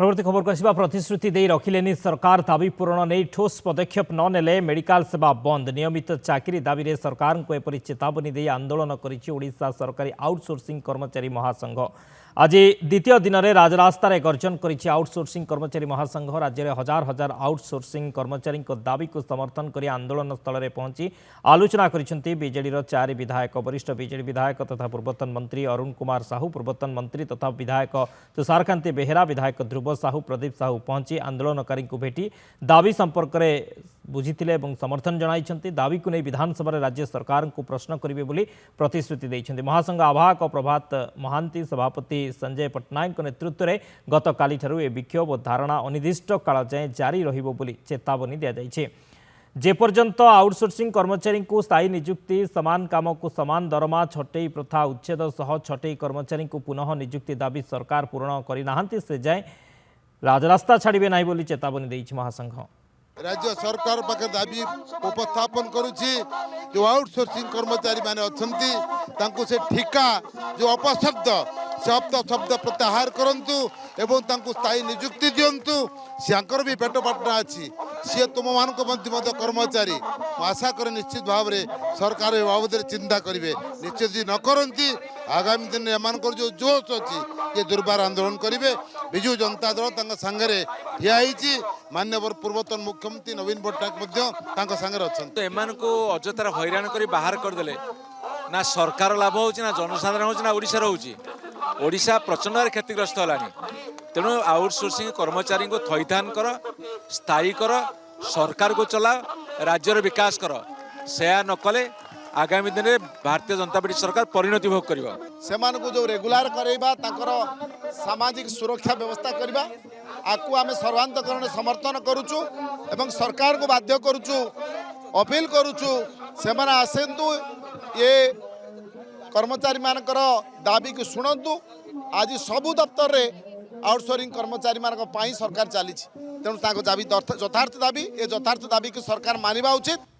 परवर्ती खबर को आसिबा प्रतिश्रुति दे रखिलेनी सरकार दाबी पूरण नहीं ठोस पदक्षेप न नेले मेडिकल सेवा बंद नियमित चाकरी दाबी रे सरकार को एपरी चेतावनी दे आंदोलन करिछि ओडिशा सरकारी आउटसोर्सिंग कर्मचारी महासंघ। आज द्वितीय दिन में राजरास्तार गर्जन करिछि आउटसोर्सिंग कर्मचारी महासंघ। राज्य में हजार हजार आउटसोर्सिंग कर्मचारी दाबी को समर्थन कर आंदोलन स्थल में पहुंची आलोचना करिसेंति बीजेडी 4 विधायक। वरिष्ठ बीजेडी विधायक तथा पूर्वतन मंत्री अरुण कुमार साहू, पूर्वतन मंत्री तथा विधायक तुषारकांति बेहेरा, विधायक ध्रुव साहू, प्रदीप साहू पहुंची आंदोलनकारी भेटी दाबी संपर्क में बुझीथिले एवं समर्थन जणाइछन्ति। दाबी को नहीं विधानसभा राज्य सरकार को प्रश्न करिवे बोली प्रतिश्रुति दैछन्ति। महासंघ आवाहक प्रभात महांती, सभापति संजय पट्टनायक नेतृत्व में गत काली ठारू ए विक्षोभ और धारणा अनिर्दिष्ट काल जाए जारी रहिबो बोली चेतावनी दिया जाइछे। जेपर्यंत आउटसोर्सिंग कर्मचारी को स्थायी नियुक्ति, समान काम को समान दरमा, छटई प्रथा उच्छेद सह छटई कर्मचारी को पुनः नियुक्ति दाबी सरकार पूर्ण करिनाहांती से जाए राजरास्ता छाड़िबे नाही बोली चेतावनी दैछि महासंघ। राज्य सरकार पाखे दाबी उपस्थापन करुछि जो आउटसोर्सिंग कर्मचारी माने अछंती तांको से ठिका जो अपशब्द शब्द शब्द प्रत्याहार करंतु एवं तांको स्थायी नियुक्ति दियंतु। सियांकर भी पेट पाटना अछि सी तुम मान मध्य कर्मचारी आशा कर निश्चित भाव में सरकार ए बाबद चिंता करेंगे। निश्चित न करती आगामी दिन एम जो जोश अच्छी ये दुर्बार आंदोलन करेंगे। विजु जनता दल सांगे ठिया मान्यवर पूर्वतन मुख्यमंत्री नवीन पट्टनायक सांगे अच्छा तो एम अजतार हैरान कर बाहर करदे ना सरकार लाभ हो जनसाधारण होना ओडिशा प्रचंड क्षतिग्रस्त है। तेणु आउटसोर्सिंग कर्मचारी को थईथान कर, स्थायी कर, सरकार को चला, राज्यर विकास कर। से न कले आगामी दिन में भारतीय जनता पार्टी सरकार परिणति भोग कर जो रेगुलार करवा सामाजिक सुरक्षा व्यवस्था करवा आपको आम सर्वांतकरण समर्थन करुचु एवं सरकार को बाध्य करुचु, अपील करुचु से आसतु ये कर्मचारी मानकर दाबी को शुणु। आज सबु दफ्तर में आउटसोर्सिंग कर्मचारी मान सरकार चली तेणु दाबी यथार्थ दाबी ये यथार्थ दाबी को सरकार मानिबा उचित।